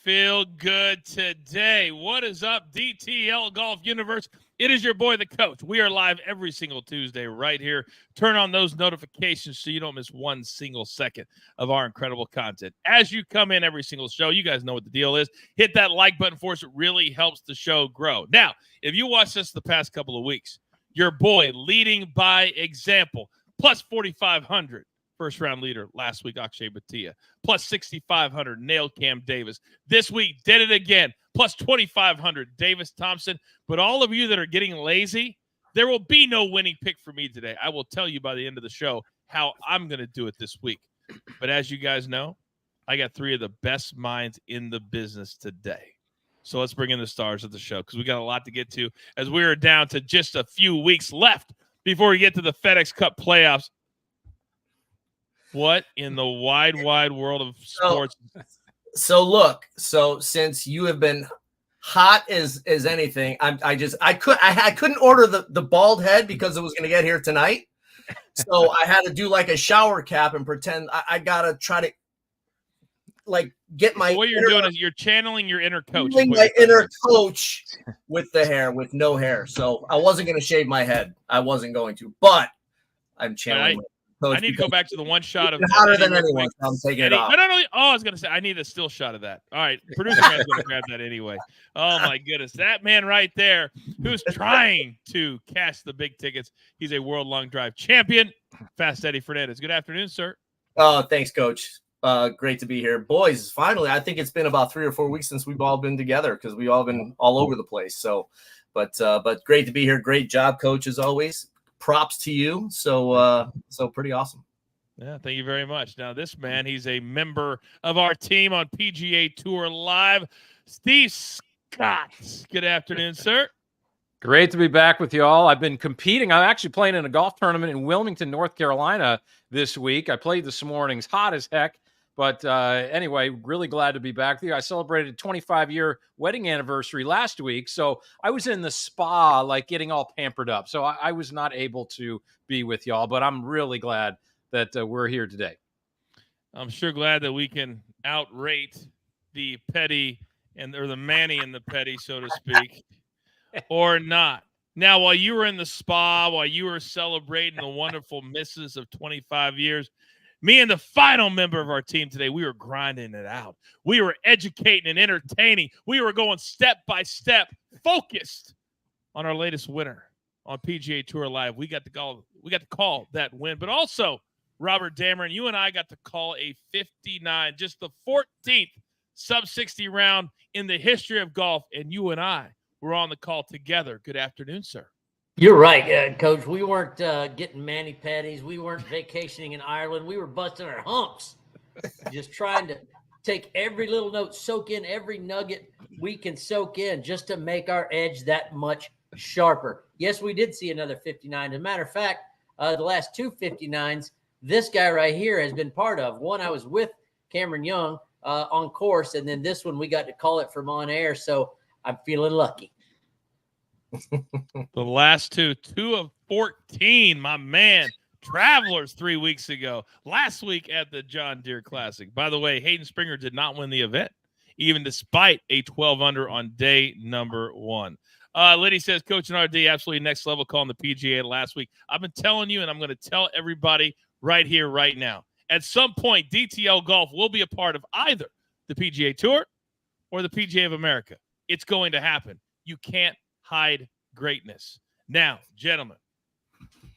feel good today? What is up, DTL Golf Universe? It is your boy, the coach. We are live every single Tuesday right here. Turn on those notifications so you don't miss one single second of our incredible content. As you come in every single show, you guys know what the deal is. Hit that like button for us. It really helps the show grow. Now, if you watched us the past couple of weeks, your boy leading by example, plus 4,500. First round leader last week, Akshay Bhatia. Plus 6,500, nailed Cam Davis. This week, did it again. Plus 2,500, Davis Thompson. But all of you that are getting lazy, there will be no winning pick for me today. I will tell you by the end of the show how I'm going to do it this week. But as you guys know, I got three of the best minds in the business today. So let's bring in the stars of the show because we got a lot to get to as we are down to just a few weeks left before we get to the FedEx Cup playoffs. What in the wide world of sports? So since you have been hot as anything, I couldn't order the bald head because it was going to get here tonight. So I had to do like a shower cap and pretend I gotta try to like get my. So what you're doing is you're channeling your inner coach. My inner coach with the hair, with no hair. So I wasn't going to shave my head. I wasn't going to, but I'm channeling. I need to go back to the one shot of hotter than anyone. So I'm taking it off. No. Oh, I was going to say, I need a still shot of that. All right. Producer man's going to grab that anyway. Oh, my goodness. That man right there who's trying to cash the big tickets. He's a World Long Drive champion. Fast Eddie Fernandes. Good afternoon, sir. Oh, thanks, Coach. Great to be here. Boys, finally, I think it's been about 3 or 4 weeks since we've all been together because we've all been all over the place. So, but great to be here. Great job, Coach, as always. Props to you. So pretty awesome. Yeah, thank you very much. Now, this man, he's a member of our team on PGA Tour Live, Steve Scott. Good afternoon, sir. Great to be back with you all. I've been competing. I'm actually playing in a golf tournament in Wilmington, North Carolina this week. I played this morning. It's hot as heck. But anyway, really glad to be back with you. I celebrated a 25-year wedding anniversary last week. So I was in the spa, like getting all pampered up. So I was not able to be with y'all, but I'm really glad that we're here today. I'm sure glad that we can outrate the petty or the Manny and the petty, so to speak, or not. Now, while you were in the spa, while you were celebrating the wonderful misses of 25 years, me and the final member of our team today, we were grinding it out. We were educating and entertaining. We were going step by step, focused on our latest winner on PGA Tour Live. We got to call that win, but also Robert Damron, you and I got to call a 59, just the 14th sub-60 round in the history of golf, and you and I were on the call together. Good afternoon, sir. You're right, Coach. We weren't getting mani-pedis. We weren't vacationing in Ireland. We were busting our humps, just trying to take every little note, soak in every nugget we can soak in just to make our edge that much sharper. Yes, we did see another 59. As a matter of fact, the last two 59s, this guy right here has been part of. One, I was with Cameron Young on course, and then this one we got to call it from on air, so I'm feeling lucky. The last two of 14, my man. Travelers 3 weeks ago. Last week at the John Deere Classic. By the way, Hayden Springer did not win the event, even despite a 12 under on day number 1. Liddy says, Coach and RD, absolutely next level calling the PGA last week. I've been telling you, and I'm going to tell everybody right here, right now. At some point, DTL Golf will be a part of either the PGA Tour or the PGA of America. It's going to happen. You can't hide greatness. Now, gentlemen,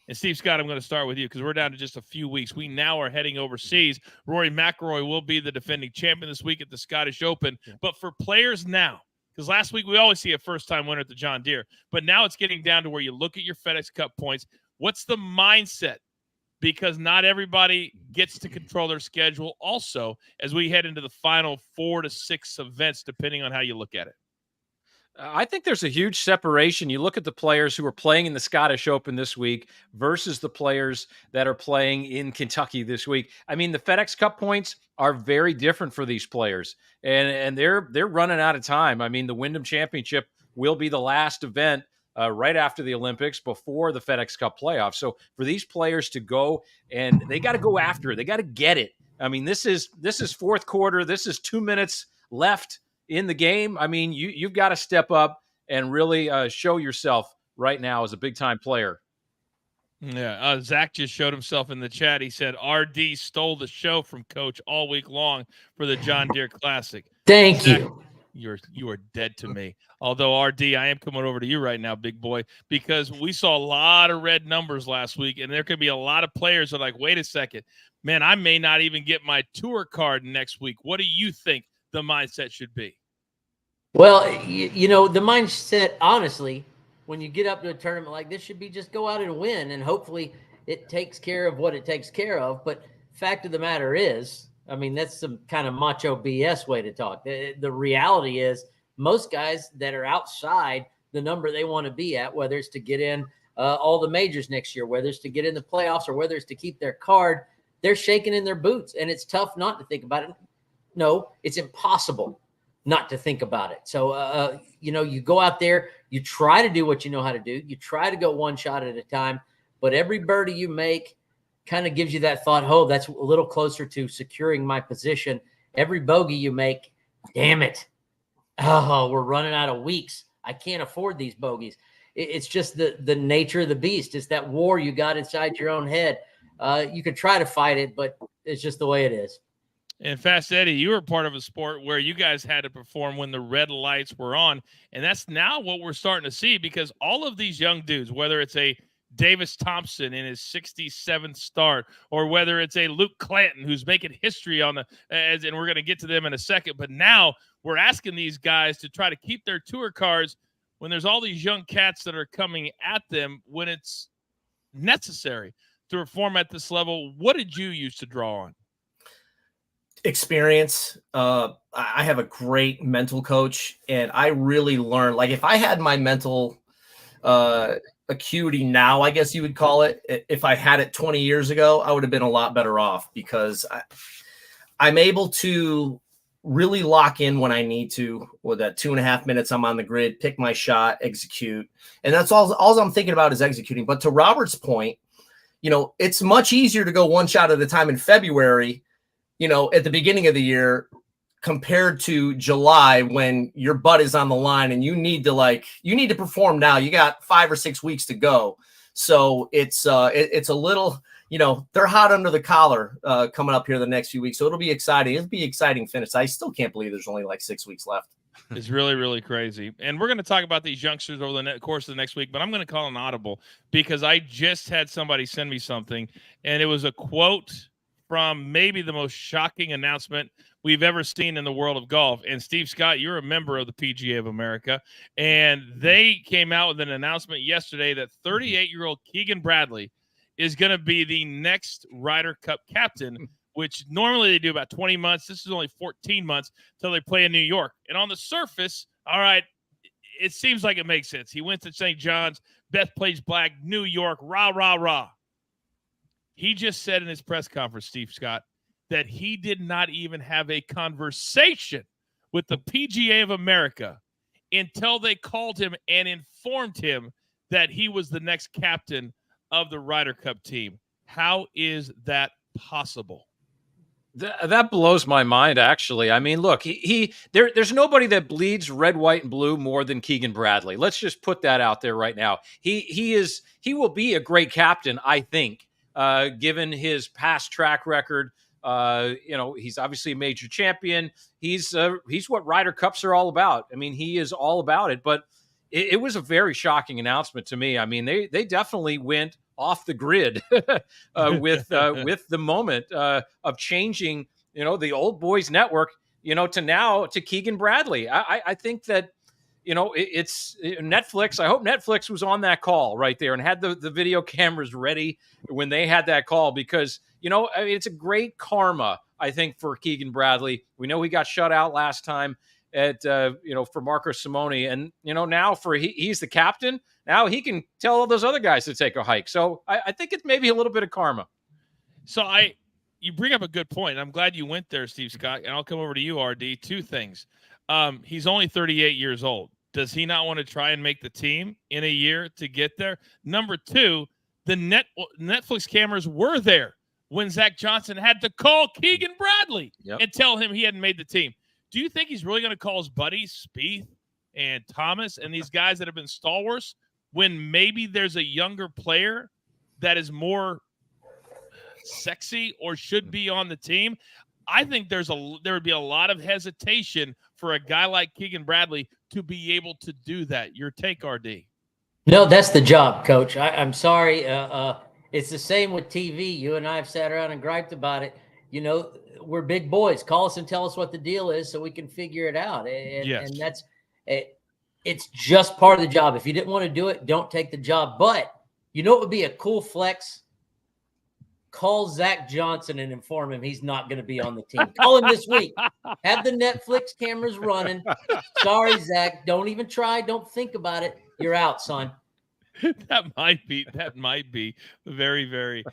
and Steve Scott, I'm going to start with you because we're down to just a few weeks. We now are heading overseas. Rory McIlroy will be the defending champion this week at the Scottish Open. But for players now, because last week we always see a first-time winner at the John Deere, but now it's getting down to where you look at your FedEx Cup points. What's the mindset? Because not everybody gets to control their schedule also as we head into the final 4 to 6 events, depending on how you look at it. I think there's a huge separation. You look at the players who are playing in the Scottish Open this week versus the players that are playing in Kentucky this week. I mean, the FedEx Cup points are very different for these players, and they're running out of time. I mean, the Wyndham Championship will be the last event right after the Olympics before the FedEx Cup playoffs. So for these players to go, and they got to go after it. They got to get it. I mean, this is fourth quarter. This is 2 minutes left in the game, I mean, you've got to step up and really show yourself right now as a big-time player. Yeah, Zach just showed himself in the chat. He said RD stole the show from Coach all week long for the John Deere Classic. Thank Zach, you. you are dead to me. Although RD, I am coming over to you right now, big boy, because we saw a lot of red numbers last week, and there could be a lot of players that are like, wait a second, man, I may not even get my tour card next week. What do you think the mindset should be? Well, you know, the mindset, honestly, when you get up to a tournament like this, should be just go out and win, and hopefully it takes care of what it takes care of. But fact of the matter is, I mean, that's some kind of macho BS way to talk. The reality is most guys that are outside the number they want to be at, whether it's to get in all the majors next year, whether it's to get in the playoffs, or whether it's to keep their card, they're shaking in their boots, and it's tough not to think about it. No, it's impossible not to think about it. So, you know, you go out there, you try to do what you know how to do. You try to go one shot at a time, but every birdie you make kind of gives you that thought, oh, that's a little closer to securing my position. Every bogey you make, damn it. Oh, we're running out of weeks. I can't afford these bogeys. It's just the nature of the beast. It's that war you got inside your own head. You could try to fight it, but it's just the way it is. And Fast Eddie, you were part of a sport where you guys had to perform when the red lights were on. And that's now what we're starting to see, because all of these young dudes, whether it's a Davis Thompson in his 67th start, or whether it's a Luke Clanton who's making history on the and we're going to get to them in a second. But now we're asking these guys to try to keep their tour cards when there's all these young cats that are coming at them when it's necessary to perform at this level. What did you use to draw on? Experience. I have a great mental coach, and I really learned, like, if I had my mental acuity now, I guess you would call it, if I had it 20 years ago, I would have been a lot better off, because I'm able to really lock in when I need to. With that 2.5 minutes I'm on the grid, pick my shot, execute, and that's all I'm thinking about is executing. But to Robert's point, you know, it's much easier to go one shot at a time in February, you know, at the beginning of the year, compared to July, when your butt is on the line and you need to perform now. You got 5 or 6 weeks to go. So it's a little, you know, they're hot under the collar coming up here the next few weeks. So it'll be exciting. It'll be an exciting finish. I still can't believe there's only like 6 weeks left. It's really, really crazy. And we're going to talk about these youngsters over the course of the next week, but I'm going to call an audible, because I just had somebody send me something, and it was a quote from maybe the most shocking announcement we've ever seen in the world of golf. And Steve Scott, you're a member of the PGA of America, and they came out with an announcement yesterday that 38-year-old Keegan Bradley is going to be the next Ryder Cup captain, which normally they do about 20 months. This is only 14 months till they play in New York. And on the surface, all right, it seems like it makes sense. He went to St. John's, Beth plays black, New York, rah, rah, rah. He just said in his press conference, Steve Scott, that he did not even have a conversation with the PGA of America until they called him and informed him that he was the next captain of the Ryder Cup team. How is that possible? That blows my mind, actually. I mean, look, there's nobody that bleeds red, white, and blue more than Keegan Bradley. Let's just put that out there right now. He will be a great captain, I think. Given his past track record, you know, he's obviously a major champion. He's what Ryder Cups are all about. I mean, he is all about it. But it was a very shocking announcement to me. I mean, they definitely went off the grid with the moment of changing, you know, the old boys network, you know, to Keegan Bradley. I think that, you know, it's Netflix. I hope Netflix was on that call right there and had the video cameras ready when they had that call, because, you know, I mean, it's a great karma, I think, for Keegan Bradley. We know he got shut out last time at, you know, for Marco Simone. And, you know, now he's the captain. Now he can tell all those other guys to take a hike. So I think it's maybe a little bit of karma. So you bring up a good point. I'm glad you went there, Steve Scott, and I'll come over to you, RD. Two things. He's only 38 years old. Does he not want to try and make the team in a year to get there? Number two, the Netflix cameras were there when Zach Johnson had to call Keegan Bradley and tell him he hadn't made the team. do you think he's really going to call his buddies Spieth and Thomas and these guys that have been stalwarts when maybe there's a younger player that is more sexy or should be on the team? I think there would be a lot of hesitation for a guy like Keegan Bradley to be able to do that. Your take, RD? No, that's the job, Coach. I'm sorry. It's the same with TV. You and I have sat around and griped about it. You know, we're big boys. Call us and tell us what the deal is so we can figure it out. And that's it. It's just part of the job. If you didn't want to do it, don't take the job. But you know what would be a cool flex? Call Zach Johnson and inform him he's not going to be on the team. Call him this week. Have the Netflix cameras running. Sorry, Zach. Don't even try. Don't think about it. You're out, son. That might be very, very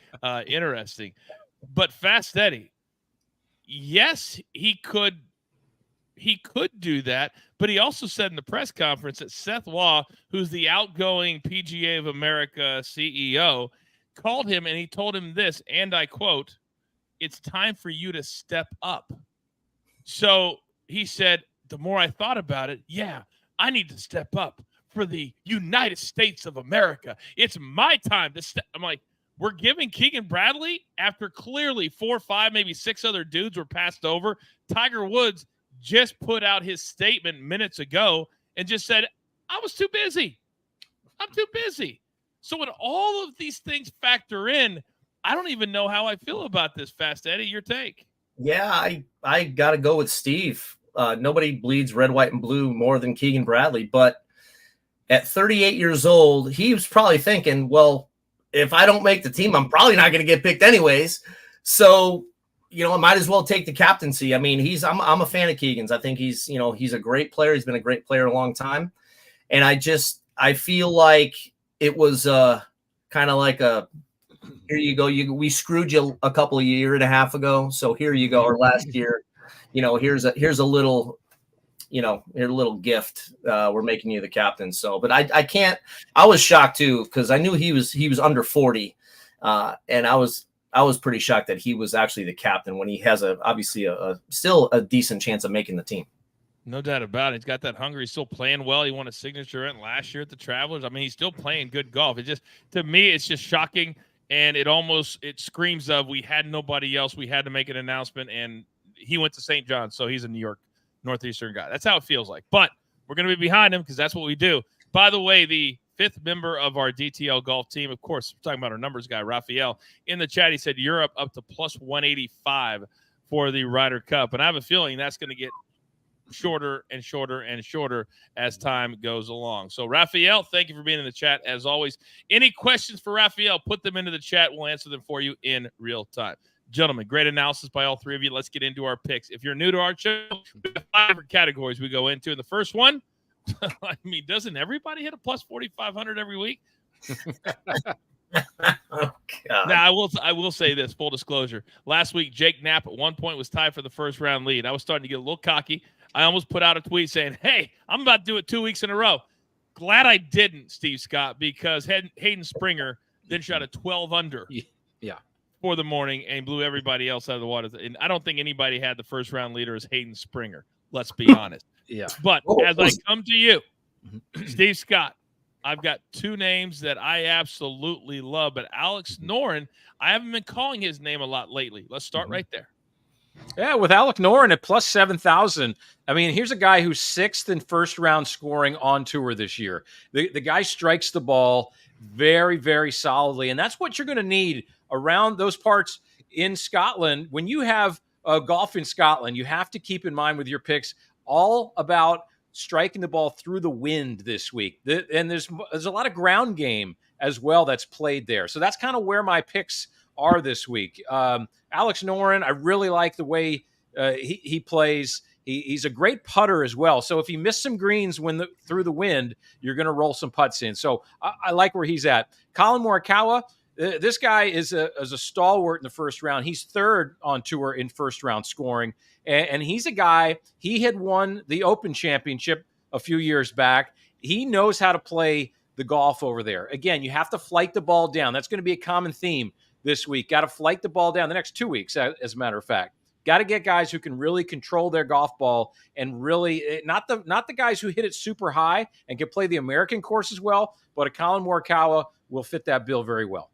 interesting. But Fast Eddie, yes, he could do that, but he also said in the press conference that Seth Waugh, who's the outgoing PGA of America CEO, called him and he told him this, and I quote, "It's time for you to step up." So he said, the more I thought about it, yeah, I need to step up for the United States of America. It's my time to step. I'm like, we're giving Keegan Bradley, after clearly 4, 5, maybe 6 other dudes were passed over. Tiger Woods just put out his statement minutes ago and just said, I was too busy. I'm too busy. So when all of these things factor in, I don't even know how I feel about this, Fast Eddie. Your take? Yeah, I got to go with Steve. Nobody bleeds red, white, and blue more than Keegan Bradley. But at 38 years old, he was probably thinking, well, if I don't make the team, I'm probably not going to get picked anyways. So, you know, I might as well take the captaincy. I mean, I'm a fan of Keegan's. I think he's a great player. He's been a great player a long time. And I feel like it was kind of like here you go. We screwed you a couple of year and a half ago. So here you go. Or last year, here's a little, a little gift. We're making you the captain. So, but I was shocked too, because I knew he was under 40. And I was pretty shocked that he was actually the captain when he has obviously still a decent chance of making the team. No doubt about it. He's got that hunger. He's still playing well. He won a signature event last year at the Travelers. I mean, he's still playing good golf. To me, it's just shocking. And it screams of, we had nobody else. We had to make an announcement. And he went to St. John's. So he's a New York Northeastern guy. That's how it feels like. But we're going to be behind him because that's what we do. By the way, the 5th member of our DTL golf team, of course, we're talking about our numbers guy, Raphael, in the chat, he said Europe up to plus 185 for the Ryder Cup. And I have a feeling that's going to get shorter and shorter and shorter as time goes along. So, Raphael, thank you for being in the chat as always. Any questions for Raphael, put them into the chat. We'll answer them for you in real time. Gentlemen, great analysis by all three of you. Let's get into our picks. If you're new to our show, we have 5 different categories we go into. And the first one, I mean, doesn't everybody hit a plus 4,500 every week? Oh, God. Now, I will say this, full disclosure. Last week, Jake Knapp at one point was tied for the first round lead. I was starting to get a little cocky. I almost put out a tweet saying, hey, I'm about to do it 2 weeks in a row. Glad I didn't, Steve Scott, because Hayden Springer then shot a 12 under for the morning and blew everybody else out of the water. And I don't think anybody had the first round leader as Hayden Springer. Let's be honest. Yeah. But as I come to you, Steve Scott, I've got 2 names that I absolutely love. But Alex Noren, I haven't been calling his name a lot lately. Let's start right there. Yeah, with Alec Noren at plus 7,000. I mean, here's a guy who's 6th in first round scoring on tour this year. The guy strikes the ball very, very solidly. And that's what you're going to need around those parts in Scotland. When you have golf in Scotland, you have to keep in mind with your picks all about striking the ball through the wind this week. And there's a lot of ground game as well that's played there. So that's kind of where my picks are this week. Alex Noren, I really like the way he plays. He's a great putter as well. So if he missed some greens through the wind, you're going to roll some putts in. So I like where he's at. Colin Morikawa, this guy is a stalwart in the first round. He's 3rd on tour in first round scoring. And he's a guy, he had won the Open Championship a few years back. He knows how to play the golf over there. Again, you have to flight the ball down. That's going to be a common theme this week. Got to flight the ball down the next 2 weeks, as a matter of fact. Got to get guys who can really control their golf ball and really not the guys who hit it super high and can play the American course as well, but a Colin Morikawa will fit that bill very well.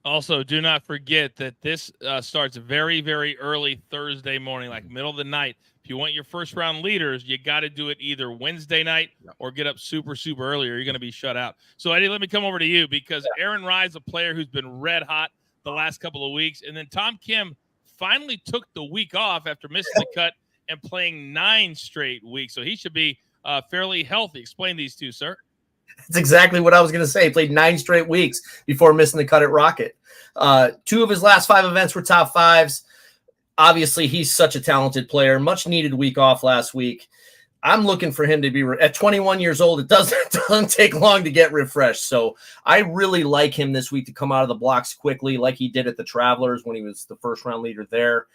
Also, do not forget that this starts very, very early Thursday morning, like middle of the night. If you want your first round leaders, you got to do it either Wednesday night or get up super, super early, or you're going to be shut out. So, Eddie, let me come over to you because Aaron Rye's a player who's been red hot the last couple of weeks. And then Tom Kim finally took the week off after missing the cut and playing 9 straight weeks. So he should be fairly healthy. Explain these two, sir. That's exactly what I was going to say. He played 9 straight weeks before missing the cut at Rocket. 2 of his last 5 events were top 5s. Obviously, he's such a talented player. Much needed week off last week. I'm looking for him to be at 21 years old. It doesn't take long to get refreshed. So I really like him this week to come out of the blocks quickly, like he did at the Travelers when he was the first round leader there.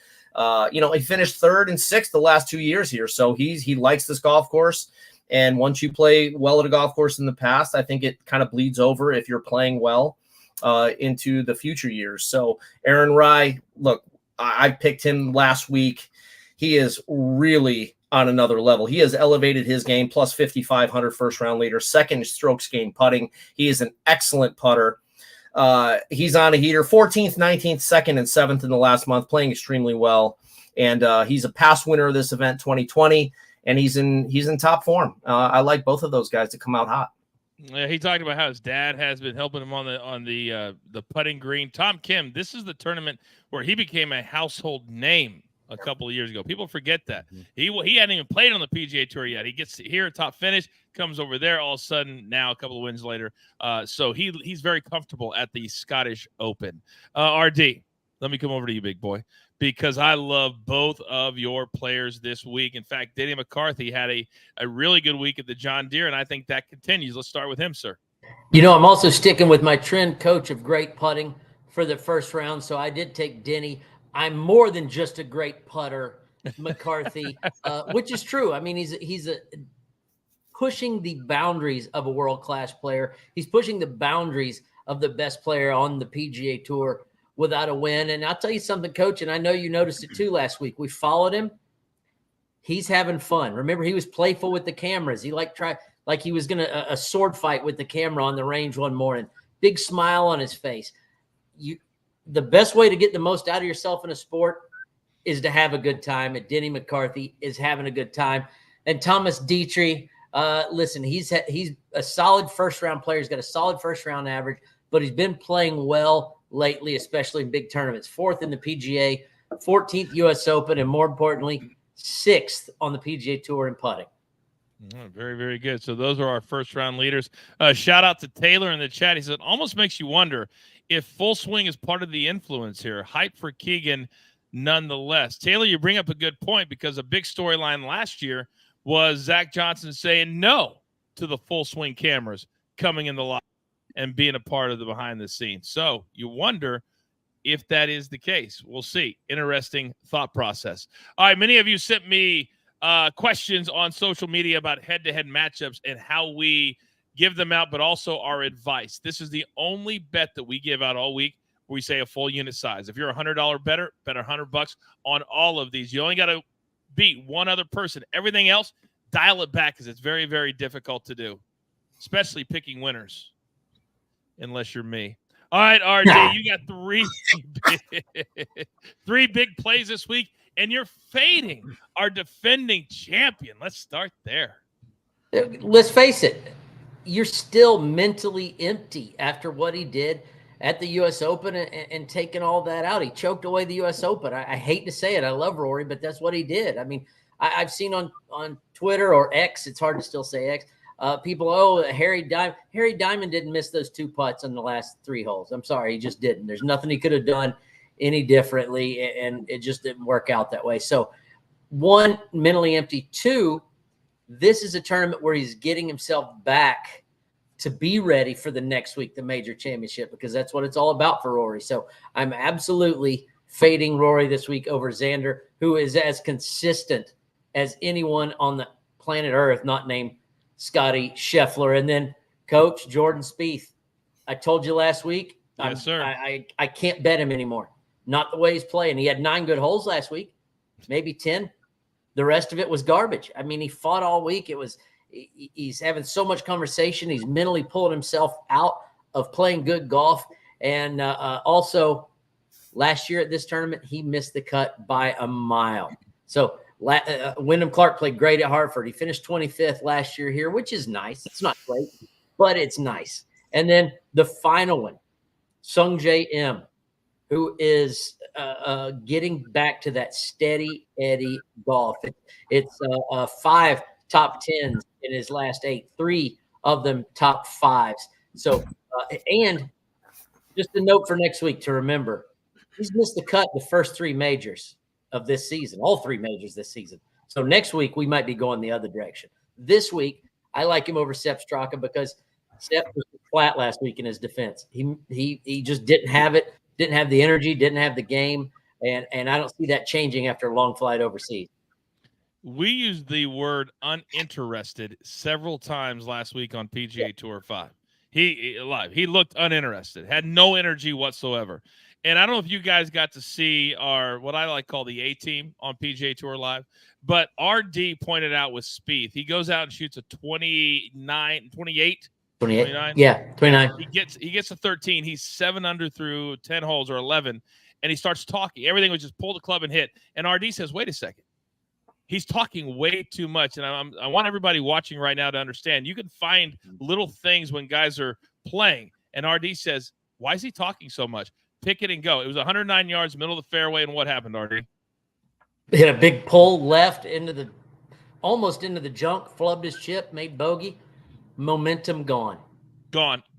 He finished 3rd and 6th the last 2 years here. So he likes this golf course. And once you play well at a golf course in the past, I think it kind of bleeds over if you're playing well into the future years. So Aaron Rye, look, I picked him last week. He is really on another level. He has elevated his game, plus 5,500 first round leader, 2nd strokes gained putting. He is an excellent putter. He's on a heater, 14th, 19th, 2nd, and 7th in the last month, playing extremely well. And he's a past winner of this event 2020, and he's in top form. I like both of those guys to come out hot. Yeah, he talked about how his dad has been helping him on the putting green. Tom Kim, this is the tournament where he became a household name a couple of years ago. People forget that. He hadn't even played on the PGA Tour yet. He gets here, top finish, comes over there, all of a sudden now a couple of wins later. So he's very comfortable at the Scottish Open. RD, let me come over to you, big boy, because I love both of your players this week. In fact, Denny McCarthy had a really good week at the John Deere, and I think that continues. Let's start with him, sir. I'm also sticking with my trend coach of great putting for the first round, so I did take Denny. I'm more than just a great putter, McCarthy, which is true. I mean, he's pushing the boundaries of a world-class player. He's pushing the boundaries of the best player on the PGA Tour without a win. And I'll tell you something, Coach, and I know you noticed it too last week. We followed him. He's having fun. Remember, he was playful with the cameras. He like he was going to a sword fight with the camera on the range one morning. Big smile on his face. The best way to get the most out of yourself in a sport is to have a good time. And Denny McCarthy is having a good time. And Thomas Dietrich, listen, he's a solid first-round player. He's got a solid first-round average, but he's been playing well lately, especially in big tournaments. 4th in the PGA, 14th U.S. Open, and more importantly, 6th on the PGA Tour in putting. Very, very good. So those are our first-round leaders. Shout out to Taylor in the chat. He said, almost makes you wonder if full swing is part of the influence here. Hype for Keegan nonetheless. Taylor, you bring up a good point because a big storyline last year was Zach Johnson saying no to the full swing cameras coming in the lot and being a part of the behind the scenes. So you wonder if that is the case. We'll see. Interesting thought process. All right, many of you sent me questions on social media about head-to-head matchups and how we give them out, but also our advice. This is the only bet that we give out all week where we say a full unit size. If you're a $100 bettor, bet $100 on all of these. You only got to beat one other person. Everything else, dial it back because it's very, very difficult to do, especially picking winners, unless you're me. All right, RJ, you got three big plays this week, and you're fading our defending champion. Let's start there. Let's face it. You're still mentally empty after what he did at the U.S. Open and taking all that out. He choked away the U.S. Open. I hate to say it. I love Rory, but that's what he did. I mean, I've seen on Twitter or X, it's hard to still say X, people, Harry Diamond didn't miss those 2 putts on the last 3 holes. I'm sorry, he just didn't. There's nothing he could have done any differently, and it just didn't work out that way. So, 1, mentally empty. 2, this is a tournament where he's getting himself back to be ready for the next week, the major championship, because that's what it's all about for Rory. So I'm absolutely fading Rory this week over Xander, who is as consistent as anyone on the planet Earth, not named Scotty Scheffler. And then Coach Jordan Spieth. I told you last week, yes, sir. I can't bet him anymore. Not the way he's playing. He had 9 good holes last week. maybe 10. The rest of it was garbage. I mean, he fought all week. He's having so much conversation. He's mentally pulling himself out of playing good golf. And also, last year at this tournament, he missed the cut by a mile. So Wyndham Clark played great at Hartford. He finished 25th last year here, which is nice. It's not great, but it's nice. And then the final one, Sung J M, who is getting back to that steady Eddie golf. It's 5 top 10s in his last 8, 3 of them top 5s. So, and just a note for next week to remember, he's missed the cut the first 3 majors of this season, all 3 majors this season. So next week, we might be going the other direction. This week, I like him over Sepp Straka because Sepp was flat last week in his defense. He just didn't have it, didn't have the energy, didn't have the game, and I don't see that changing after a long flight overseas. We used the word uninterested several times last week on PGA Tour 5. He looked uninterested, had no energy whatsoever. And I don't know if you guys got to see our, what I like call the A team on PGA Tour Live, but RD pointed out with Spieth, he goes out and shoots a 28. Yeah, 29. He gets a 13. He's 7 under through 10 holes or 11, and he starts talking. Everything was just pull the club and hit. And RD says, "Wait a second, he's talking way too much." And I want everybody watching right now to understand. You can find little things when guys are playing. And RD says, "Why is he talking so much? Pick it and go." It was 109 yards, middle of the fairway, and what happened, RD? Hit a big pull left almost into the junk, flubbed his chip, made bogey. Momentum gone.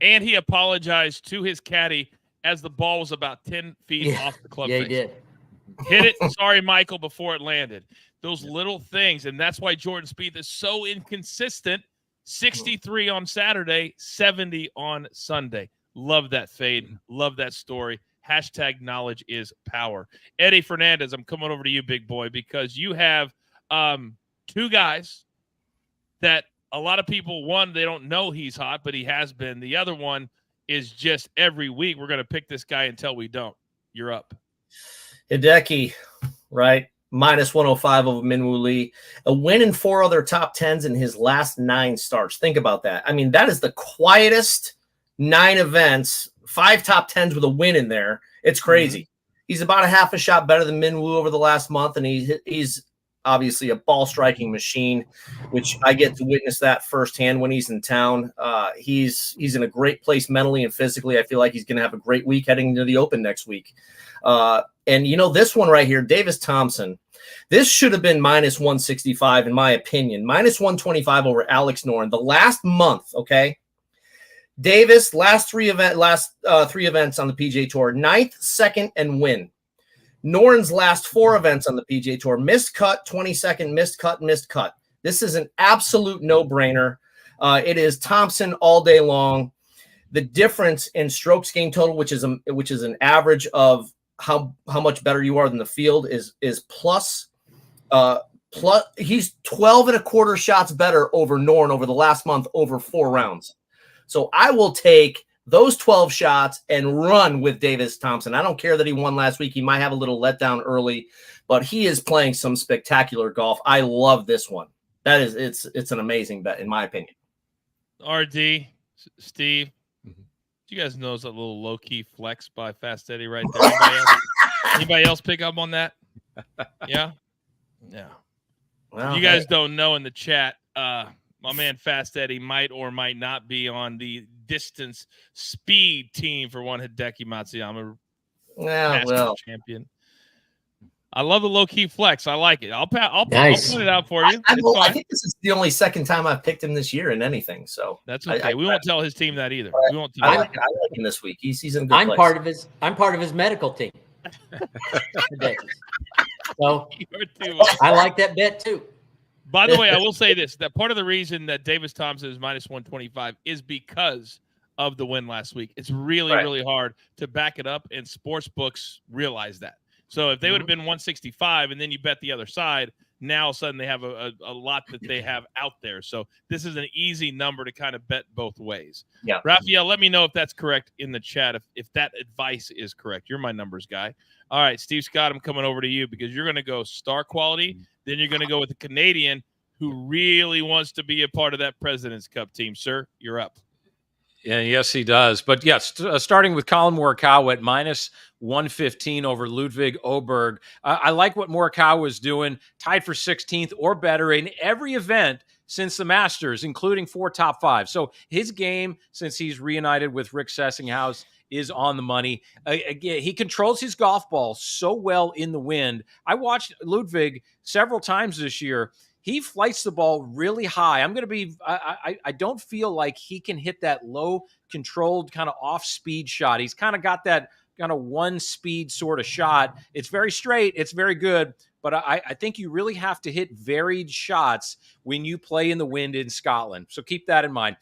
And he apologized to his caddy as the ball was about 10 feet off the club face. He did. Hit it, sorry, Michael, before it landed. Those little things, and that's why Jordan Spieth is so inconsistent. 63 on Saturday, 70 on Sunday. Love that fade. Love that story. Hashtag knowledge is power. Eddie Fernandes, I'm coming over to you, big boy, because you have 2 guys that a lot of people, one, they don't know he's hot, but he has been. The other one is just every week we're going to pick this guy until we don't. You're up. Hideki, right? Minus 105 over Minwoo Lee. A win in 4 other top 10s in his last 9 starts. Think about that. I mean, that is the quietest 9 events, 5 top 10s with a win in there. It's crazy. Mm-hmm. He's about a half a shot better than Minwoo over the last month, and he's obviously a ball striking machine, which I get to witness that firsthand when he's in town. He's in a great place mentally and physically. I feel like he's going to have a great week heading into the Open next week. And this one right here, Davis Thompson, this should have been minus 165 in my opinion, minus 125 over Alex Noren the last month. Okay. Davis, last 3 events on the PGA Tour, 9th, 2nd, and win. Noren's last 4 events on the PGA Tour, missed cut, 22nd, missed cut. This is an absolute no-brainer. It is Thompson all day long. The difference in strokes gained total, which is an average of how much better you are than the field, is plus. He's 12 and a quarter shots better over Noren over the last month over 4 rounds. So I will take those 12 shots and run with Davis Thompson. I don't care that he won last week. He might have a little letdown early, but he is playing some spectacular golf. I love this one. It's an amazing bet in my opinion. RD, Steve, do you guys know that little low-key flex by Fast Eddie right there? Anybody else pick up on that? Yeah? Yeah. Well, you guys don't know in the chat, my man Fast Eddie might or might not be on the distance speed team for one Hideki Matsuyama champion. I love the low-key flex. I like it. I'll point it out for you. I think this is the only second time I've picked him this year in anything. So that's okay. We won't tell his team that either. We won't tell I like him this week. He's in a good place. I'm part of his medical team. So I like that bet too. By the way, I will say this, that part of the reason that Davis Thompson is minus 125 is because of the win last week. It's really, really hard to back it up, and sports books realize that. So if they would have been 165 and then you bet the other side, now all of a sudden they have a lot that they have out there. So this is an easy number to kind of bet both ways. Yeah. Raphael, let me know if that's correct in the chat, if that advice is correct. You're my numbers guy. All right, Steve Scott, I'm coming over to you because you're going to go star quality. Then you're going to go with the Canadian who really wants to be a part of that President's Cup team. Sir, you're up. Yeah, yes, he does. But yes, starting with Colin Morikawa at minus 115 over Ludwig Oberg. I like what Morikawa is doing, tied for 16th or better in every event since the Masters, including 4 top 5. So his game, since he's reunited with Rick Sessinghaus, is on the money. Again, he controls his golf ball so well in the wind. I watched Ludwig several times this year. He flights the ball really high. I don't feel like he can hit that low controlled kind of off speed shot. He's kind of got that kind of one speed sort of shot. It's very straight. It's very good. But I think you really have to hit varied shots when you play in the wind in Scotland. So keep that in mind.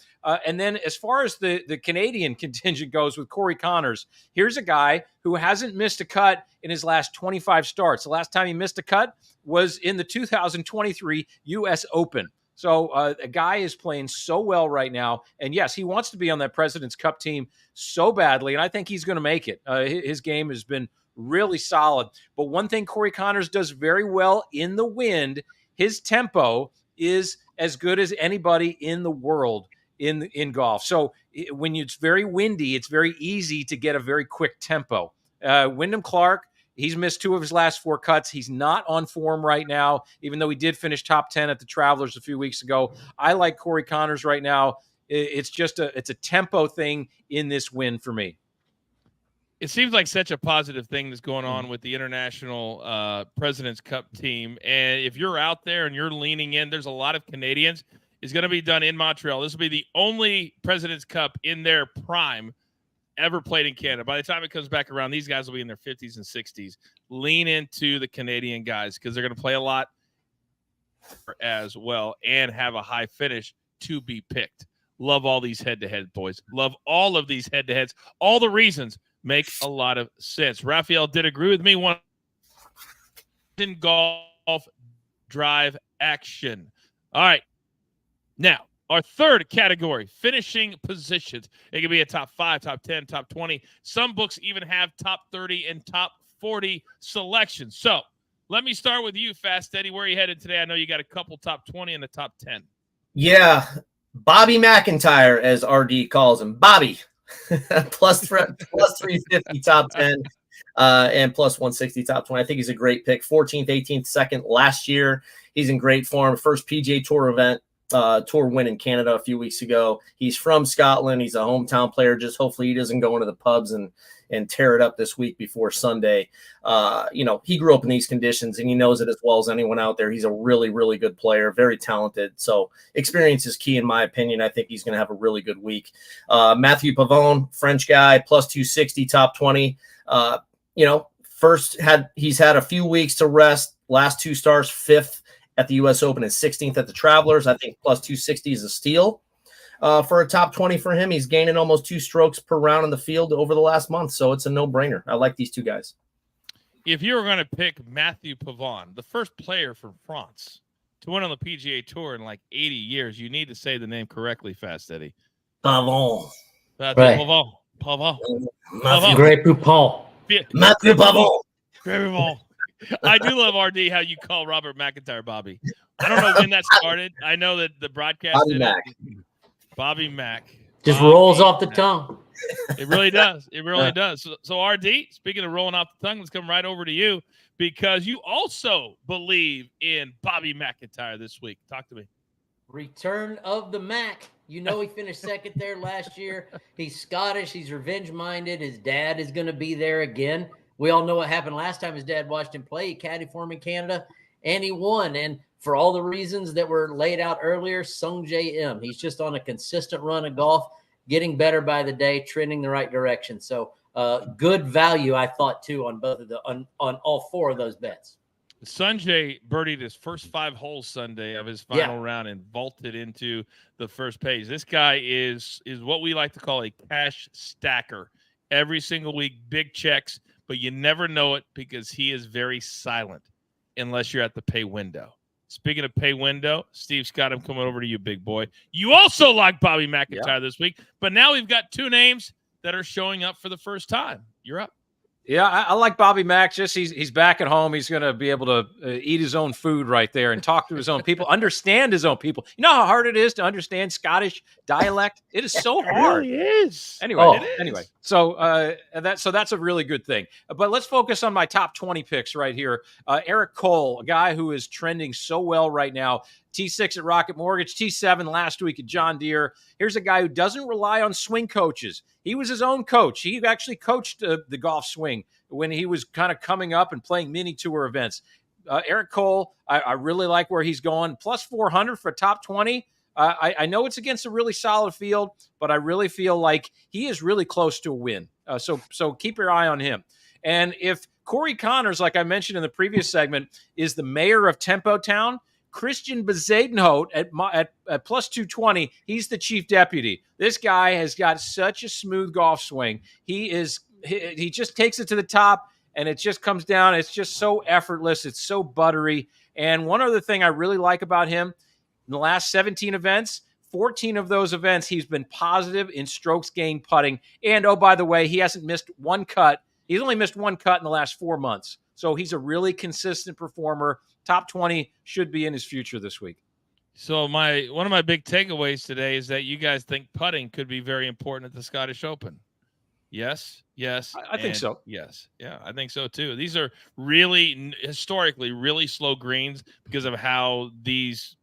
And then as far as the Canadian contingent goes with Corey Connors, here's a guy who hasn't missed a cut in his last 25 starts. The last time he missed a cut was in the 2023 U.S. Open. So a guy is playing so well right now. And yes, he wants to be on that President's Cup team so badly. And I think he's going to make it. His game has been really solid. But one thing Corey Connors does very well in the wind, his tempo is as good as anybody in the world in golf. So when it's very windy, it's very easy to get a very quick tempo. Wyndham Clark, he's missed 2 of his last 4 cuts. He's not on form right now, even though he did finish top 10 at the Travelers a few weeks ago. I like Corey Connors right now. It's just it's a tempo thing in this win for me. It seems like such a positive thing that's going on with the International President's Cup team. And if you're out there and you're leaning in, there's a lot of Canadians. It's going to be done in Montreal. This will be the only President's Cup in their prime ever played in Canada. By the time it comes back around, these guys will be in their 50s and 60s. Lean into the Canadian guys because they're going to play a lot as well and have a high finish to be picked. Love all these head-to-head, boys. Love all of these head-to-heads. All the reasons make a lot of sense. Raphael did agree with me. One in golf drive action. All right. Now, our third category, finishing positions. It can be a top 5, top 10, top 20. Some books even have top 30 and top 40 selections. So let me start with you, Fast Eddie. Where are you headed today? I know you got a couple top 20 and a top 10. Yeah. Bobby McIntyre, as RD calls him. Bobby. plus 350 top 10 and plus 160 top 20. I think he's a great pick. 14th, 18th, 2nd last year. He's in great form. First PGA Tour event, tour win in Canada a few weeks ago. He's from Scotland. He's a hometown player. Just hopefully he doesn't go into the pubs and tear it up this week before Sunday. He grew up in these conditions and he knows it as well as anyone out there. He's a really, really good player, very talented. So experience is key in my opinion. I think he's going to have a really good week. Matthew Pavone, French guy, plus 260, top 20. He's had a few weeks to rest. Last 2 starts, 5th at the U.S. Open and 16th at the Travelers. I think plus 260 is a steal. For a top 20 for him. He's gaining almost 2 strokes per round in the field over the last month, so it's a no-brainer. I like these 2 guys. If you were going to pick Matthew Pavone, the first player from France to win on the PGA Tour in like 80 years, you need to say the name correctly, Fast Eddie. Pavone. Matthew Right. Pavone. Grey Poupon. Matthew Pavone. Grey Poupon. I do love RD how you call Robert McIntyre Bobby. I don't know when that started. I know that the broadcast Bobby did Mac. it. Bobby Mac. Just Bobby rolls off the Mac. tongue. It really does. It really does. So RD, speaking of rolling off the tongue, let's come right over to you because you also believe in Bobby McIntyre this week. Talk to me. Return of the Mac. You know he finished 2nd there last year. He's Scottish. He's revenge-minded. His dad is going to be there again. We all know what happened last time his dad watched him play. He caddied for him in Canada, and he won. And for all the reasons that were laid out earlier, Sung J M. He's just on a consistent run of golf, getting better by the day, trending the right direction. So good value, I thought, too, on both of on all 4 of those bets. Sanjay birdied his first 5 holes Sunday of his final round and vaulted into the first page. This guy is what we like to call a cash stacker. Every single week, big checks, but you never know it because he is very silent unless you're at the pay window. Speaking of pay window, Steve Scott, I'm coming over to you, big boy. You also like Bobby McIntyre this week, but now we've got two names that are showing up for the first time. You're up. Yeah, I like Bobby Mack. Just he's back at home. He's going to be able to eat his own food right there and talk to his own people, understand his own people. You know how hard it is to understand Scottish dialect? It is so hard. It really is. Anyway, so that's a really good thing. But let's focus on my top 20 picks right here. Eric Cole, a guy who is trending so well right now. T6 at Rocket Mortgage, T7 last week at John Deere. Here's a guy who doesn't rely on swing coaches. He was his own coach. He actually coached the golf swing when he was kind of coming up and playing mini tour events. Eric Cole, I really like where he's going. Plus 400 for top 20. I know it's against a really solid field, but I really feel like he is really close to a win. So keep your eye on him. And if Corey Connors, like I mentioned in the previous segment, is the mayor of Tempo Town, Christian Bezadenhout at plus 220, he's the chief deputy. This guy has got such a smooth golf swing. He just takes it to the top, and it just comes down. It's just so effortless. It's so buttery. And one other thing I really like about him, in the last 17 events, 14 of those events, he's been positive in strokes gained putting. And, oh, by the way, he hasn't missed one cut. He's only missed one cut in the last 4 months. So he's a really consistent performer. Top 20 should be in his future this week. So one of my big takeaways today is that you guys think putting could be very important at the Scottish Open. Yes. I think so. Yes. Yeah, I think so too. These are really historically really slow greens because of how these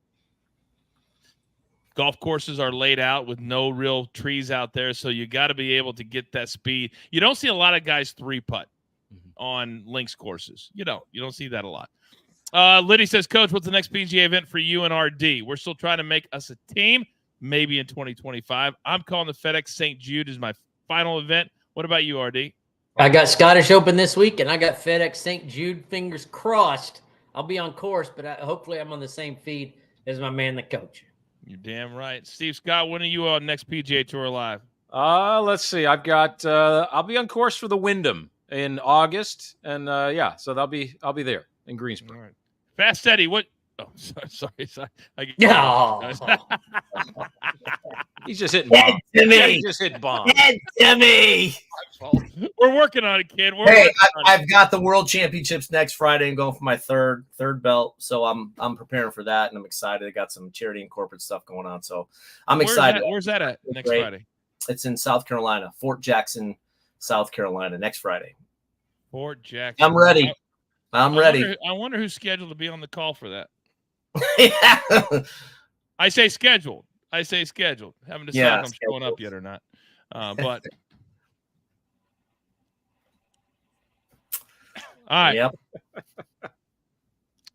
golf courses are laid out with no real trees out there. So you got to be able to get that speed. You don't see a lot of guys 3-putt on links courses. You don't see that a lot. Liddy says, Coach, what's the next PGA event for you and RD? We're still trying to make us a team, maybe in 2025. I'm calling the FedEx St. Jude as my final event. What about you, RD? I got Scottish Open this week, and I got FedEx St. Jude. Fingers crossed. I'll be on course, but hopefully I'm on the same feed as my man, the coach. You're damn right. Steve Scott, when are you on next PGA Tour Live? Let's see. I've got I'll be on course for the Wyndham in August, and so I'll be there in Greensboro. All right. Fast Eddie, what? Oh, sorry. He's just hitting bombs. He's just hitting bombs. Timmy. We're working on it, kid. I've got the World Championships next Friday and going for my third belt, so I'm preparing for that, and I'm excited. I got some charity and corporate stuff going on, so I'm excited. Where's that at next Friday? It's in South Carolina, Fort Jackson, South Carolina, next Friday. Fort Jackson. I'm ready. I'm ready. I wonder who's scheduled to be on the call for that. Yeah. I say scheduled. Haven't decided if I'm showing up yet or not. But all right. Yep.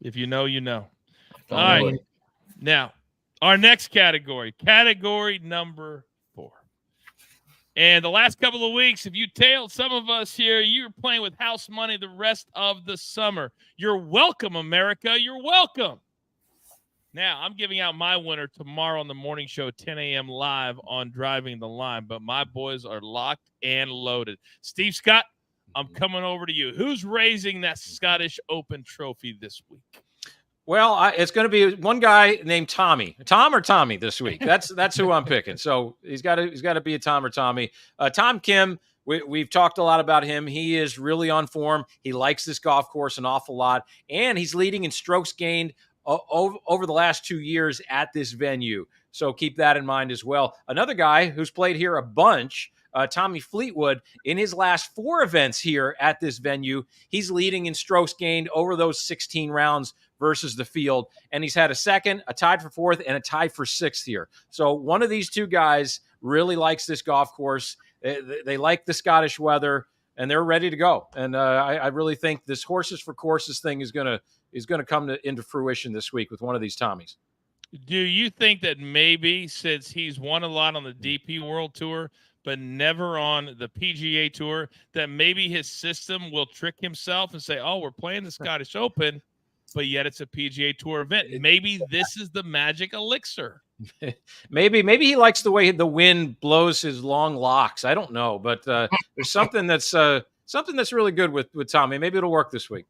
If you know, you know. All right. Now, our next category number 4. And the last couple of weeks, if you tailed some of us here, you're playing with house money the rest of the summer. You're welcome, America. You're welcome. Now, I'm giving out my winner tomorrow on the morning show, 10 a.m. live on Driving the Line. But my boys are locked and loaded. Steve Scott, I'm coming over to you. Who's raising that Scottish Open trophy this week? Well, it's going to be one guy named Tommy. Tom or Tommy this week. That's who I'm picking. So he's got to be a Tom or Tommy. Tom Kim, we've talked a lot about him. He is really on form. He likes this golf course an awful lot, and he's leading in strokes gained over the last 2 years at this venue. So keep that in mind as well. Another guy who's played here a bunch, Tommy Fleetwood, in his last 4 events here at this venue, he's leading in strokes gained over those 16 rounds versus the field. And he's had a second, a tied for 4th, and a tied for 6th here. So one of these two guys really likes this golf course. They like the Scottish weather, and they're ready to go. And I really think this horses for courses thing is going to come into fruition this week with one of these Tommies. Do you think that maybe since he's won a lot on the DP World Tour, but never on the PGA Tour, that maybe his system will trick himself and say, oh, we're playing the Scottish Open, but yet it's a PGA Tour event. Maybe this is the magic elixir. Maybe he likes the way the wind blows his long locks. I don't know, but there's something that's really good with Tommy. Maybe it'll work this week.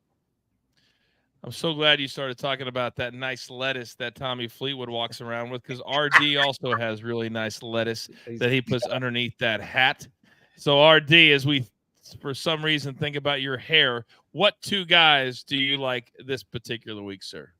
I'm so glad you started talking about that nice lettuce that Tommy Fleetwood walks around with, because RD also has really nice lettuce that he puts underneath that hat. So RD, as we for some reason think about your hair, what two guys do you like this particular week, sir?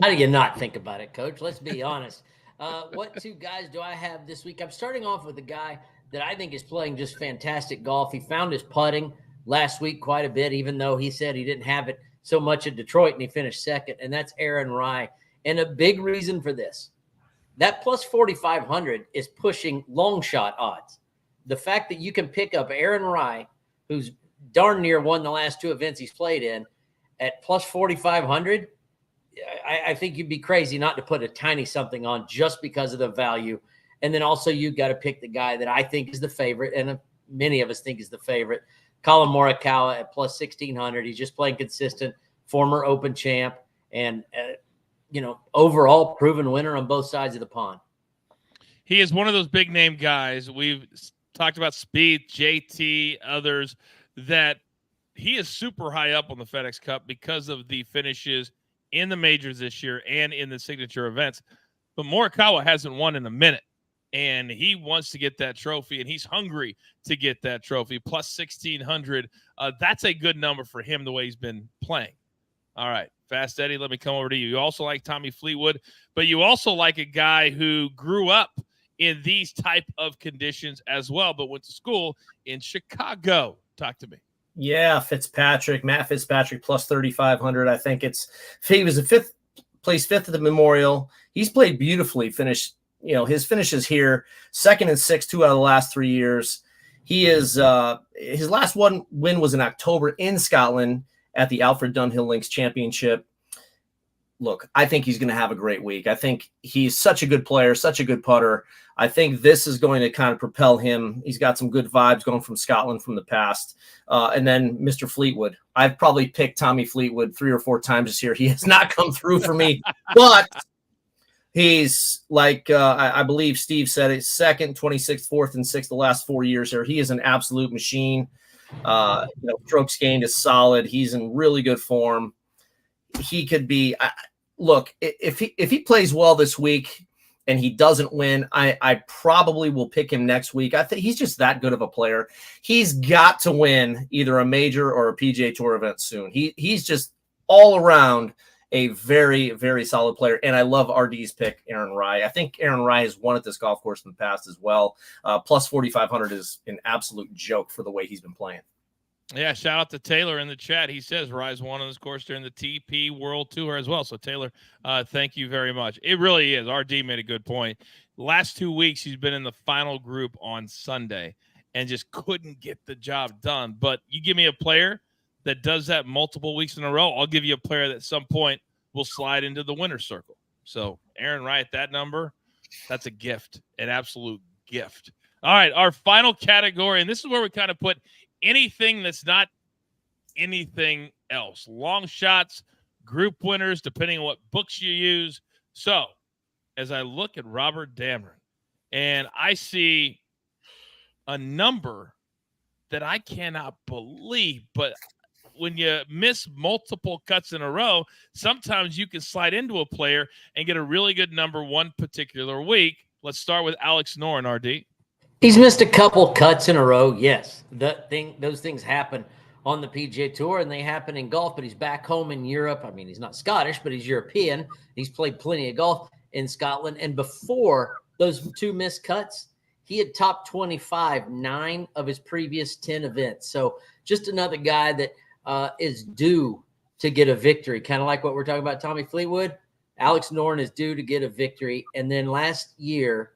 How do you not think about it, Coach? Let's be honest. What two guys do I have this week? I'm starting off with a guy that I think is playing just fantastic golf. He found his putting last week quite a bit, even though he said he didn't have it so much at Detroit, and he finished second, and that's Aaron Rai. And a big reason for this, that plus 4,500 is pushing long shot odds. The fact that you can pick up Aaron Rai, who's darn near won the last two events he's played in, at plus 4,500, I think you'd be crazy not to put a tiny something on just because of the value. And then also you got to pick the guy that I think is the favorite, and many of us think is the favorite, Colin Morikawa at plus 1,600. He's just playing consistent, former Open champ, and overall proven winner on both sides of the pond. He is one of those big name guys. We've talked about Speed, JT, others, that he is super high up on the FedEx Cup because of the finishes in the majors this year and in the signature events. But Morikawa hasn't won in a minute, and he wants to get that trophy, and he's hungry to get that trophy. Plus 1,600. That's a good number for him the way he's been playing. All right, Fast Eddie, let me come over to you. You also like Tommy Fleetwood, but you also like a guy who grew up in these type of conditions as well, but went to school in Chicago. Talk to me. Yeah, Matt Fitzpatrick, plus 3,500. I think he was fifth at the Memorial. He's played beautifully, finished, his finishes here, second and sixth, 2 out of the last 3 years. He is, his last win was in October in Scotland at the Alfred Dunhill Links Championship. Look, I think he's going to have a great week. I think he's such a good player, such a good putter. I think this is going to kind of propel him. He's got some good vibes going from Scotland from the past. And then Mr. Fleetwood. I've probably picked Tommy Fleetwood 3 or 4 times this year. He has not come through for me, but he's like, I believe Steve said it, second, 26th, 4th, and 6th the last 4 years here. He is an absolute machine. Strokes gained is solid. He's in really good form. He could be look, if he plays well this week and he doesn't win, I probably will pick him next week. I think he's just that good of a player. He's got to win either a major or a PGA Tour event soon. He's just all around a very, very solid player. And I love RD's pick, Aaron Rai. I think Aaron Rai has won at this golf course in the past as well. Plus 4,500 is an absolute joke for the way he's been playing. Yeah, shout out to Taylor in the chat. He says Rise won on this course during the TP World Tour as well. So, Taylor, thank you very much. It really is. RD made a good point. Last 2 weeks, he's been in the final group on Sunday and just couldn't get the job done. But you give me a player that does that multiple weeks in a row, I'll give you a player that at some point will slide into the winner's circle. So, Aaron Wright, that number, that's a gift, an absolute gift. All right, our final category, and this is where we kind of put anything that's not anything else. Long shots, group winners, depending on what books you use. So, as I look at Robert Damron, and I see a number that I cannot believe, but when you miss multiple cuts in a row, sometimes you can slide into a player and get a really good number one particular week. Let's start with Alex Noren, RD. He's missed a couple cuts in a row. Yes, those things happen on the PGA Tour, and they happen in golf, but he's back home in Europe. I mean, he's not Scottish, but he's European. He's played plenty of golf in Scotland. And before those 2 missed cuts, he had top 25 9 of his previous 10 events. So just another guy that is due to get a victory, kind of like what we're talking about Tommy Fleetwood. Alex Noren is due to get a victory. And then last year,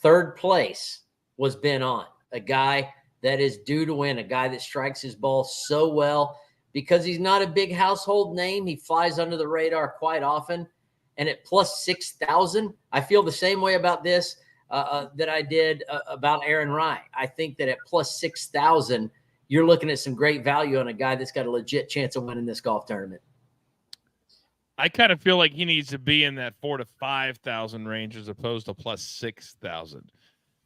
3rd place was Ben On, a guy that is due to win, a guy that strikes his ball so well because he's not a big household name. He flies under the radar quite often. And at plus 6,000, I feel the same way about this that I did about Aaron Rai. I think that at plus 6,000, you're looking at some great value on a guy that's got a legit chance of winning this golf tournament. I kind of feel like he needs to be in that 4,000 to 5,000 range as opposed to plus 6,000.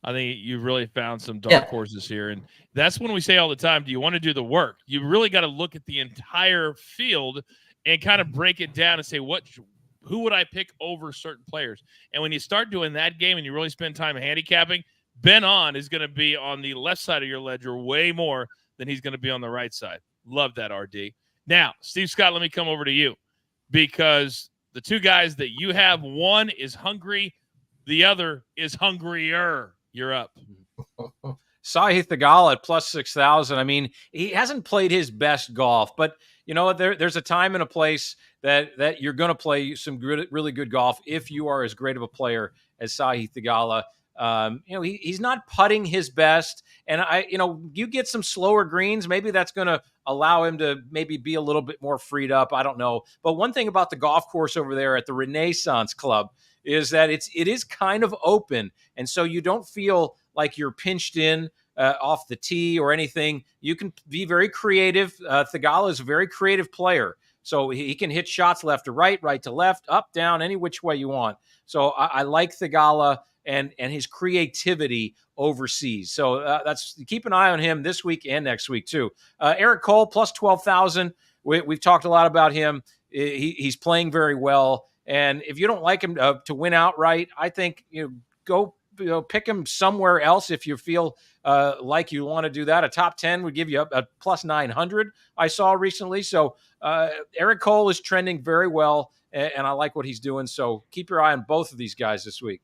I think you've really found some dark horses here. And that's when we say all the time, do you want to do the work? You really got to look at the entire field and kind of break it down and say who would I pick over certain players. And when you start doing that game and you really spend time handicapping, Ben On is going to be on the left side of your ledger way more than he's going to be on the right side. Love that, RD. Now, Steve Scott, let me come over to you, because the two guys that you have, one is hungry, the other is hungrier. You're up. Sahith Theegala at plus 6,000. I mean, he hasn't played his best golf, but you know what? There's a time and a place that you're going to play some really good golf if you are as great of a player as Sahith Theegala. He's not putting his best, and you get some slower greens. Maybe that's going to allow him to maybe be a little bit more freed up. I don't know. But one thing about the golf course over there at the Renaissance Club is that it is kind of open, and so you don't feel like you're pinched in off the tee or anything. You can be very creative. Theegala is a very creative player, so he can hit shots left to right to left, up, down, any which way you want. So I like Theegala and his creativity overseas. So that's keep an eye on him this week and next week too. Eric Cole plus 12,000. We've talked a lot about him. He's playing very well, and if you don't like him to win outright, I think go pick him somewhere else if you feel like you want to do that. A top 10 would give you a plus 900 I saw recently. So Eric Cole is trending very well, and I like what he's doing. So keep your eye on both of these guys this week.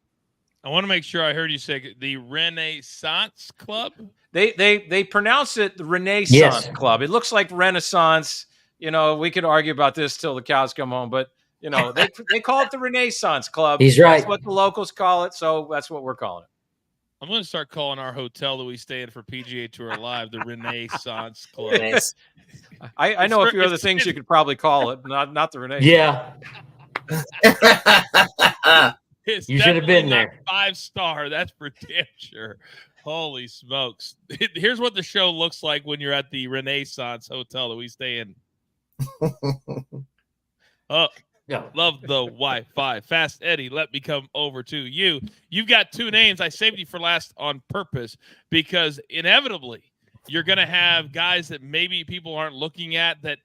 I want to make sure I heard you say the Renaissance Club. They pronounce it the Renaissance Club. It looks like Renaissance. We could argue about this till the cows come home, but they call it the Renaissance Club. He's right. That's what the locals call it, so that's what we're calling it. I'm going to start calling our hotel that we stay in for PGA Tour Live the Renaissance Club. I know a few other things you could probably call it, not the Renaissance. Yeah. It's you should have been there. 5-star, that's for damn sure. Holy smokes. Here's what the show looks like when you're at the Renaissance Hotel that we stay in. Yeah. Love the Wi-Fi. Fast Eddie, let me come over to you. You've got two names. I saved you for last on purpose because inevitably you're going to have guys that maybe people aren't looking at that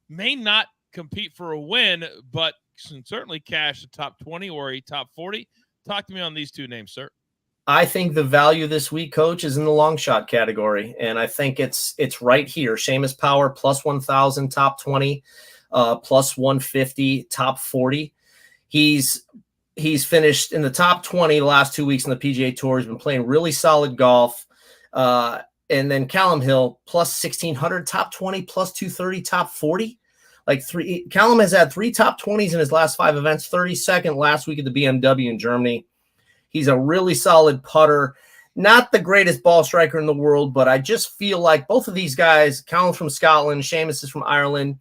may not compete for a win, but can certainly cash the top 20 or a top 40. Talk to me on these two names, sir. I think the value this week, Coach, is in the long shot category, and I think it's right here. Seamus Power plus 1,000, top 20. Plus 150, top 40. He's finished in the top 20 the last 2 weeks in the PGA Tour. He's been playing really solid golf. And then Callum Hill plus 1,600, top 20, plus 230, top 40. Callum has had 3 top 20s in his last 5 events, 32nd last week at the BMW in Germany. He's a really solid putter. Not the greatest ball striker in the world, but I just feel like both of these guys, Callum from Scotland, Seamus is from Ireland,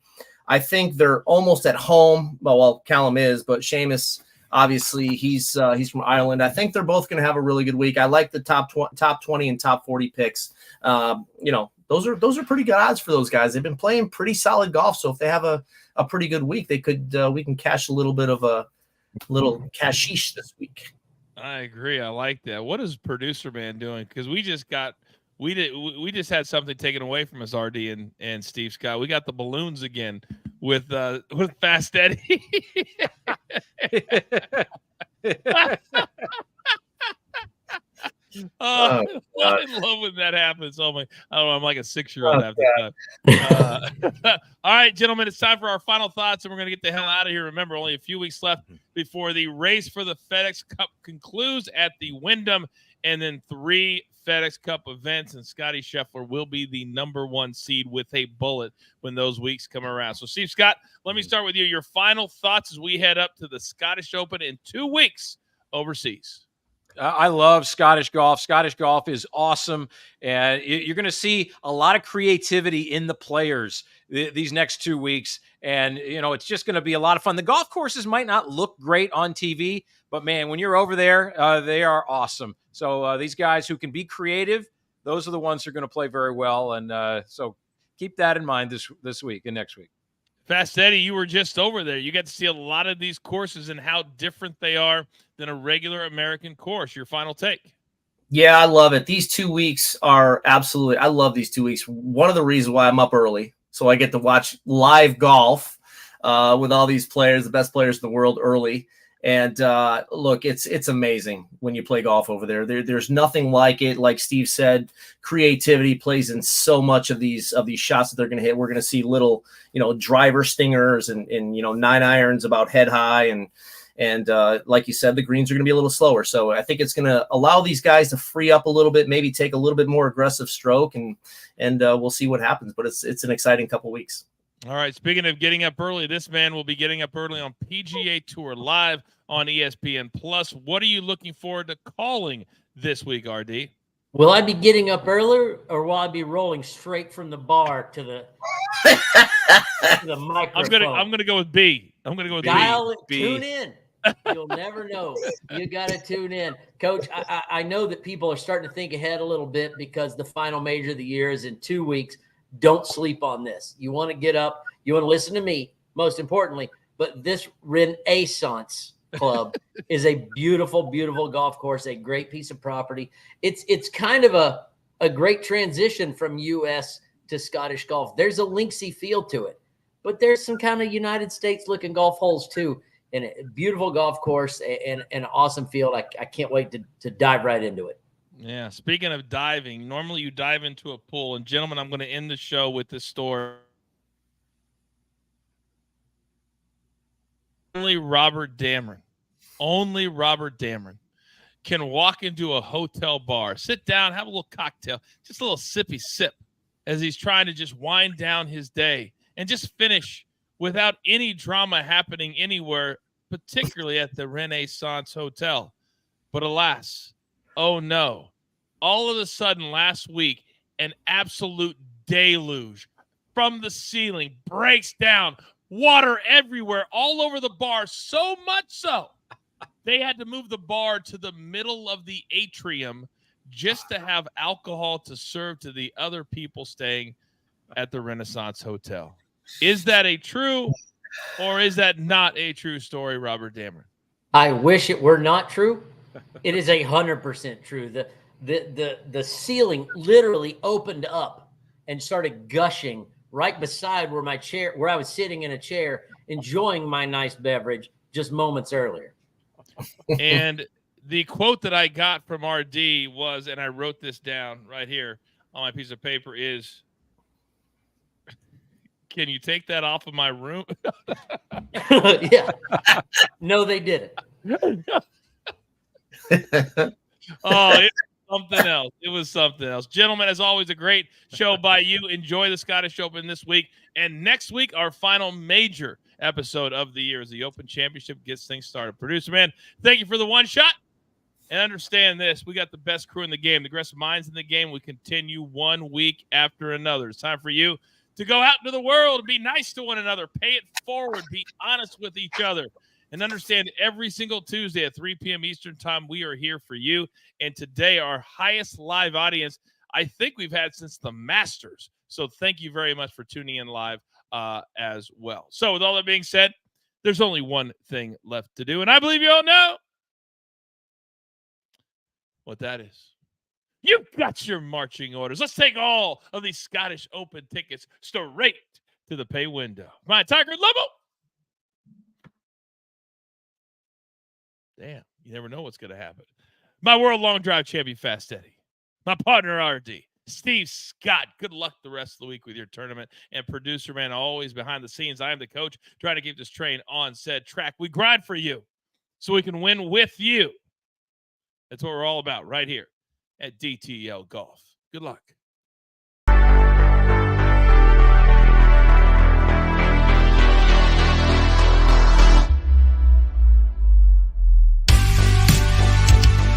I think they're almost at home. Well, Callum is, but Seamus, obviously, he's from Ireland. I think they're both going to have a really good week. I like the top 20 and top 40 picks. Those are pretty good odds for those guys. They've been playing pretty solid golf, so if they have a pretty good week, they could we can cash a little bit of a little cashish this week. I agree. I like that. What is producer man doing? Because we just had something taken away from us, RD and Steve Scott. We got the balloons again with Fast Eddie. I love when that happens. Oh my! I don't know. I'm like a 6-year-old after that. All right, gentlemen, it's time for our final thoughts, and we're going to get the hell out of here. Remember, only a few weeks left before the race for the FedEx Cup concludes at the Wyndham, and then 3 FedEx Cup events, and Scotty Scheffler will be the #1 seed with a bullet when those weeks come around. So, Steve Scott, let me start with you. Your final thoughts as we head up to the Scottish Open in 2 weeks overseas. I love Scottish golf. Scottish golf is awesome, and you're going to see a lot of creativity in the players these next 2 weeks, and it's just going to be a lot of fun. The golf courses might not look great on TV, but man, when you're over there, they are awesome. So these guys who can be creative, those are the ones who are going to play very well, and so keep that in mind this week and next week. Fast Eddie, you were just over there. You got to see a lot of these courses and how different they are than a regular American course. Your final take. Yeah, I love it. These 2 weeks are absolutely – I love these 2 weeks. One of the reasons why I'm up early, so I get to watch live golf. with all these players, the best players in the world early. And look, it's amazing when you play golf over there. There's nothing like it. Like Steve said, creativity plays in so much of these shots that they're going to hit. We're going to see little, driver stingers and 9-irons about head high. And like you said, the greens are going to be a little slower. So I think it's going to allow these guys to free up a little bit, maybe take a little bit more aggressive stroke, and we'll see what happens. But it's an exciting couple weeks. All right. Speaking of getting up early, this man will be getting up early on PGA Tour Live on ESPN Plus. What are you looking forward to calling this week, RD? Will I be getting up earlier, or will I be rolling straight from the bar to the microphone? I'm gonna go with B. I'm gonna go with Dial it. B. Tune in. You'll never know. You got to tune in, Coach. I know that people are starting to think ahead a little bit because the final major of the year is in 2 weeks. Don't sleep on this. You want to get up. You want to listen to me, most importantly. But this Renaissance Club is a beautiful, beautiful golf course, a great piece of property. It's kind of a great transition from U.S. to Scottish golf. There's a linksy feel to it, but there's some kind of United States-looking golf holes too, and a beautiful golf course and an awesome field. I can't wait to dive right into it. Yeah, speaking of diving, normally you dive into a pool. And, gentlemen, I'm going to end the show with this story. Only Robert Damron can walk into a hotel bar, sit down, have a little cocktail, just a little sippy sip as he's trying to just wind down his day and just finish without any drama happening anywhere, particularly at the Renaissance Hotel. But alas, oh no, all of a sudden last week, an absolute deluge from the ceiling breaks down, water everywhere, all over the bar, so much so they had to move the bar to the middle of the atrium just to have alcohol to serve to the other people staying at the Renaissance Hotel. Is that a true or is that not a true story, Robert Damron? I wish it were not true. It is 100% true. The ceiling literally opened up and started gushing right beside where I was sitting in a chair enjoying my nice beverage just moments earlier. And the quote that I got from RD was, and I wrote this down right here on my piece of paper, is, "Can you take that off of my room?" Yeah. No, they didn't. Oh, it's something else. It was something else. Gentlemen, as always, a great show by you. Enjoy the Scottish Open this week. And next week, our final major episode of the year as the Open Championship gets things started. Producer man, thank you for the one shot. And understand this, we got the best crew in the game, the aggressive minds in the game. We continue 1 week after another. It's time for you to go out into the world and be nice to one another, pay it forward, be honest with each other, and understand every single Tuesday at 3 p.m. Eastern time, we are here for you. And today, our highest live audience I think we've had since the Masters. So thank you very much for tuning in live as well. So with all that being said, there's only one thing left to do, and I believe you all know what that is. You've got your marching orders. Let's take all of these Scottish Open tickets straight to the pay window. My Tiger level. Damn, you never know what's going to happen. My World Long Drive champion, Fast Eddie. My partner, RD, Steve Scott. Good luck the rest of the week with your tournament. And producer man, always behind the scenes. I am the coach, trying to keep this train on said track. We grind for you so we can win with you. That's what we're all about right here at DTL Golf. Good luck.